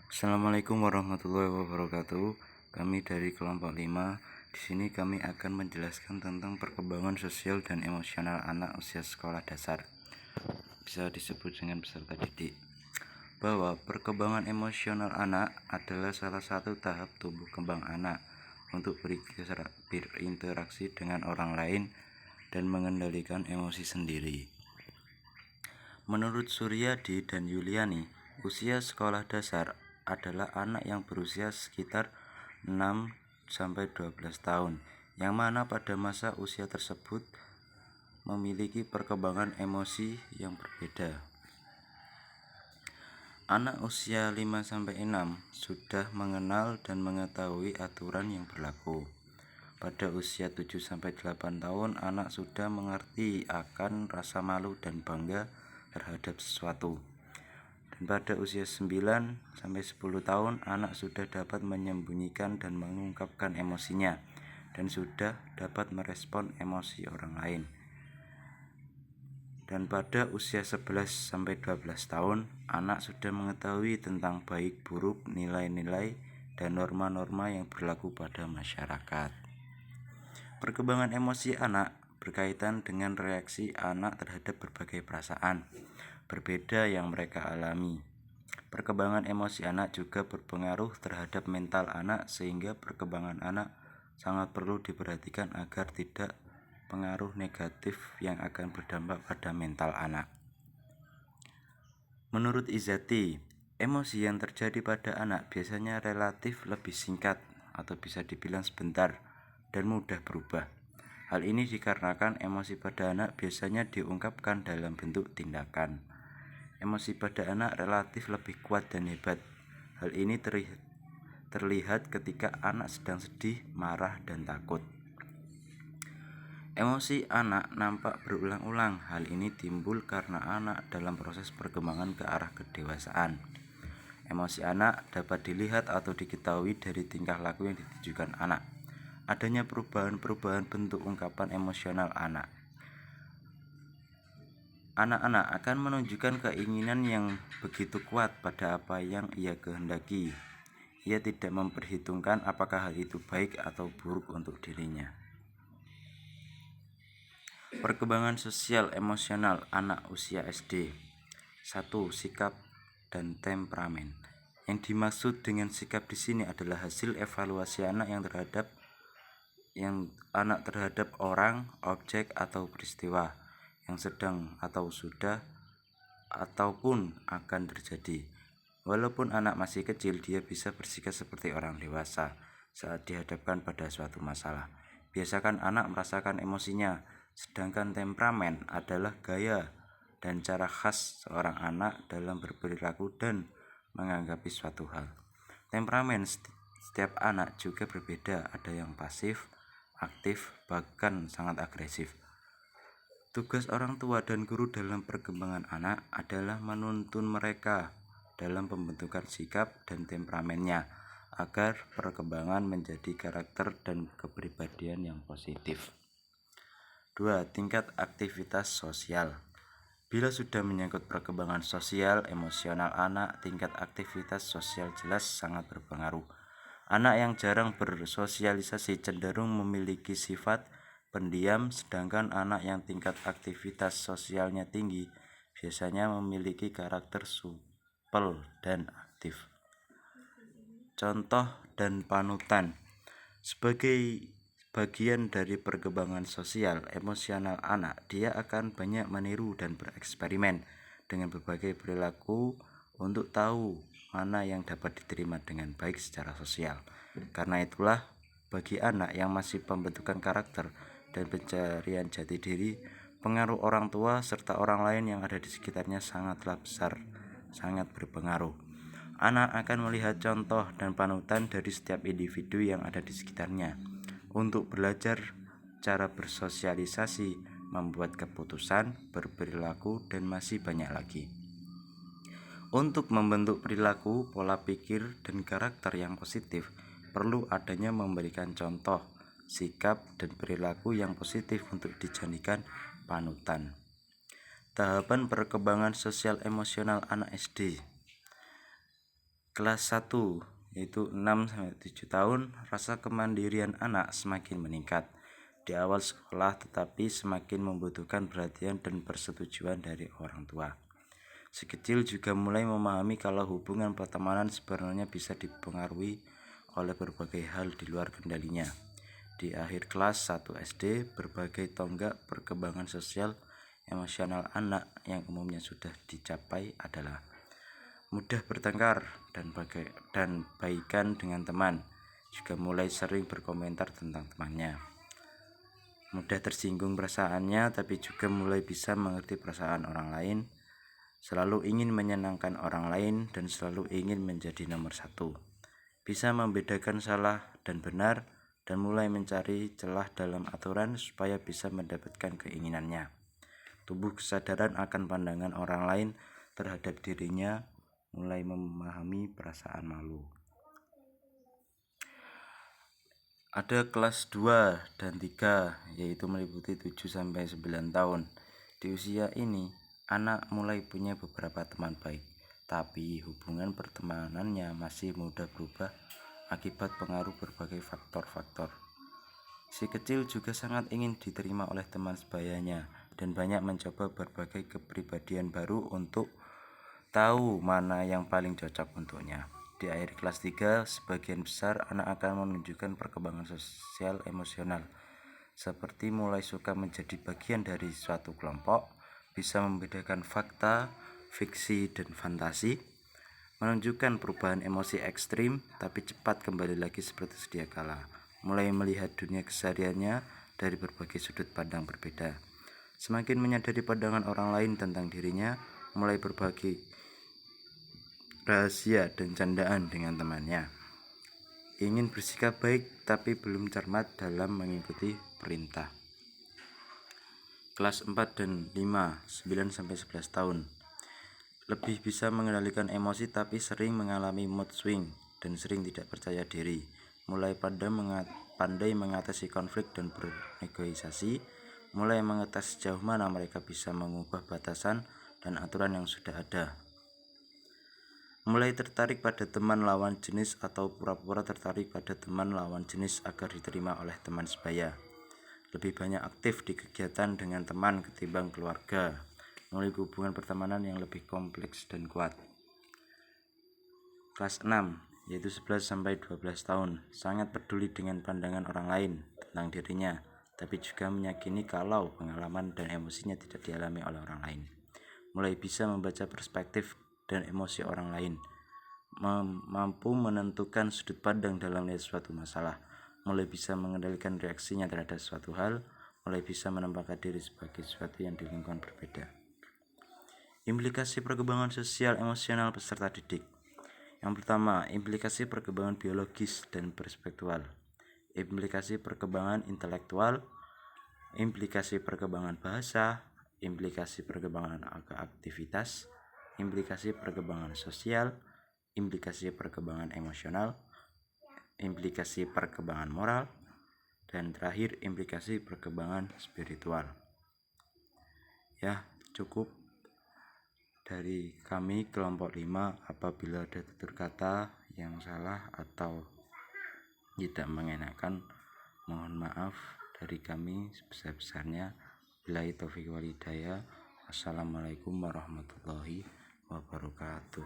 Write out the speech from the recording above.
Assalamualaikum warahmatullahi wabarakatuh. Kami dari kelompok 5. Di sini kami akan menjelaskan tentang perkembangan sosial dan emosional anak usia sekolah dasar. Bisa disebut dengan peserta didik. Bahwa perkembangan emosional anak adalah salah satu tahap tumbuh kembang anak untuk berinteraksi dengan orang lain dan mengendalikan emosi sendiri. Menurut Suryadi dan Yuliani, usia sekolah dasar adalah anak yang berusia sekitar 6-12 tahun, yang mana pada masa usia tersebut memiliki perkembangan emosi yang berbeda. Anak usia 5-6 sudah mengenal dan mengetahui aturan yang berlaku. Pada usia 7-8 tahun, anak sudah mengerti akan rasa malu dan bangga terhadap sesuatu. Dan pada usia 9-10 tahun, anak sudah dapat menyembunyikan dan mengungkapkan emosinya dan sudah dapat merespon emosi orang lain. Dan pada usia 11-12 tahun, anak sudah mengetahui tentang baik buruk, nilai-nilai, dan norma-norma yang berlaku pada masyarakat. Perkembangan emosi anak berkaitan dengan reaksi anak terhadap berbagai perasaan berbeda yang mereka alami. Perkembangan emosi anak juga berpengaruh terhadap mental anak, sehingga perkembangan anak sangat perlu diperhatikan agar tidak pengaruh negatif yang akan berdampak pada mental anak. Menurut Izzati, emosi yang terjadi pada anak biasanya relatif lebih singkat atau bisa dibilang sebentar dan mudah berubah. Hal ini dikarenakan emosi pada anak biasanya diungkapkan dalam bentuk tindakan. Emosi pada anak relatif lebih kuat dan hebat. Hal ini terlihat ketika anak sedang sedih, marah, dan takut. Emosi anak nampak berulang-ulang. Hal ini timbul karena anak dalam proses perkembangan ke arah kedewasaan. Emosi anak dapat dilihat atau diketahui dari tingkah laku yang ditunjukkan anak. Adanya perubahan-perubahan bentuk ungkapan emosional anak. Anak-anak akan menunjukkan keinginan yang begitu kuat pada apa yang ia kehendaki. Ia tidak memperhitungkan apakah hal itu baik atau buruk untuk dirinya. Perkembangan sosial emosional anak usia SD. 1. Sikap dan temperamen. Yang dimaksud dengan sikap di sini adalah hasil evaluasi anak terhadap orang, objek, atau peristiwa yang sedang atau sudah ataupun akan terjadi. Walaupun anak masih kecil, dia bisa bersikap seperti orang dewasa saat dihadapkan pada suatu masalah. Biasakan anak merasakan emosinya, sedangkan temperamen adalah gaya dan cara khas seorang anak dalam berperilaku dan menganggapi suatu hal. Temperamen setiap anak juga berbeda, ada yang pasif, aktif, bahkan sangat agresif. Tugas orang tua dan guru dalam perkembangan anak adalah menuntun mereka dalam pembentukan sikap dan temperamennya agar perkembangan menjadi karakter dan kepribadian yang positif. 2. Tingkat aktivitas sosial. Bila sudah menyangkut perkembangan sosial emosional anak, tingkat aktivitas sosial jelas sangat berpengaruh. Anak yang jarang bersosialisasi cenderung memiliki sifat pendiam, sedangkan anak yang tingkat aktivitas sosialnya tinggi biasanya memiliki karakter supel dan aktif. Contoh dan panutan. Sebagai bagian dari perkembangan sosial emosional anak, dia akan banyak meniru dan bereksperimen dengan berbagai perilaku untuk tahu mana yang dapat diterima dengan baik secara sosial. Karena itulah, bagi anak yang masih pembentukan karakter dan pencarian jati diri, pengaruh orang tua serta orang lain yang ada di sekitarnya sangatlah besar, sangat berpengaruh. Anak akan melihat contoh dan panutan dari setiap individu yang ada di sekitarnya untuk belajar cara bersosialisasi, membuat keputusan, berperilaku, dan masih banyak lagi. Untuk membentuk perilaku, pola pikir, dan karakter yang positif, perlu adanya memberikan contoh, sikap, dan perilaku yang positif untuk dijadikan panutan. Tahapan perkembangan sosial emosional anak SD. Kelas 1 yaitu 6-7 tahun, rasa kemandirian anak semakin meningkat di awal sekolah, tetapi semakin membutuhkan perhatian dan persetujuan dari orang tua. Si kecil juga mulai memahami kalau hubungan pertemanan sebenarnya bisa dipengaruhi oleh berbagai hal di luar kendalinya. Di akhir kelas 1 SD, berbagai tonggak perkembangan sosial emosional anak yang umumnya sudah dicapai adalah mudah bertengkar dan baikan dengan teman, juga mulai sering berkomentar tentang temannya. Mudah tersinggung perasaannya, tapi juga mulai bisa mengerti perasaan orang lain, selalu ingin menyenangkan orang lain, dan selalu ingin menjadi nomor satu. Bisa membedakan salah dan benar, dan mulai mencari celah dalam aturan supaya bisa mendapatkan keinginannya. Tumbuh kesadaran akan pandangan orang lain terhadap dirinya, mulai memahami perasaan malu. Ada kelas 2 dan 3, yaitu meliputi 7-9 tahun. Di usia ini, anak mulai punya beberapa teman baik, tapi hubungan pertemanannya masih mudah berubah akibat pengaruh berbagai faktor-faktor. Si kecil juga sangat ingin diterima oleh teman sebayanya dan banyak mencoba berbagai kepribadian baru untuk tahu mana yang paling cocok untuknya. Di akhir kelas 3, sebagian besar anak akan menunjukkan perkembangan sosial emosional, seperti mulai suka menjadi bagian dari suatu kelompok, bisa membedakan fakta, fiksi, dan fantasi, menunjukkan perubahan emosi ekstrim, tapi cepat kembali lagi seperti sedia kala, mulai melihat dunia kesehariannya dari berbagai sudut pandang berbeda, semakin menyadari pandangan orang lain tentang dirinya, mulai berbagi rahasia dan candaan dengan temannya, ingin bersikap baik tapi belum cermat dalam mengikuti perintah. Kelas 4 dan 5, 9-11 tahun, lebih bisa mengendalikan emosi tapi sering mengalami mood swing dan sering tidak percaya diri, mulai pandai mengatasi konflik dan bernegosiasi, mulai mengetahui sejauh mana mereka bisa mengubah batasan dan aturan yang sudah ada, mulai tertarik pada teman lawan jenis atau pura-pura tertarik pada teman lawan jenis agar diterima oleh teman sebaya, lebih banyak aktif di kegiatan dengan teman ketimbang keluarga, mulai hubungan pertemanan yang lebih kompleks dan kuat. Kelas 6, yaitu 11-12 tahun, sangat peduli dengan pandangan orang lain tentang dirinya, tapi juga meyakini kalau pengalaman dan emosinya tidak dialami oleh orang lain, mulai bisa membaca perspektif dan emosi orang lain, mampu menentukan sudut pandang dalam melihat suatu masalah, mulai bisa mengendalikan reaksinya terhadap suatu hal, mulai bisa menempatkan diri sebagai sesuatu yang di lingkungan berbeda. Implikasi perkembangan sosial emosional peserta didik. Yang pertama, implikasi perkembangan biologis dan perspektual, implikasi perkembangan intelektual, implikasi perkembangan bahasa, implikasi perkembangan aktivitas, implikasi perkembangan sosial, implikasi perkembangan emosional, implikasi perkembangan moral, dan terakhir implikasi perkembangan spiritual. Ya, cukup dari kami kelompok 5. Apabila ada tutur kata yang salah atau tidak mengenakan, mohon maaf dari kami sebesar-besarnya. Billahi taufiq wal hidayah. Wassalamualaikum warahmatullahi wabarakatuh.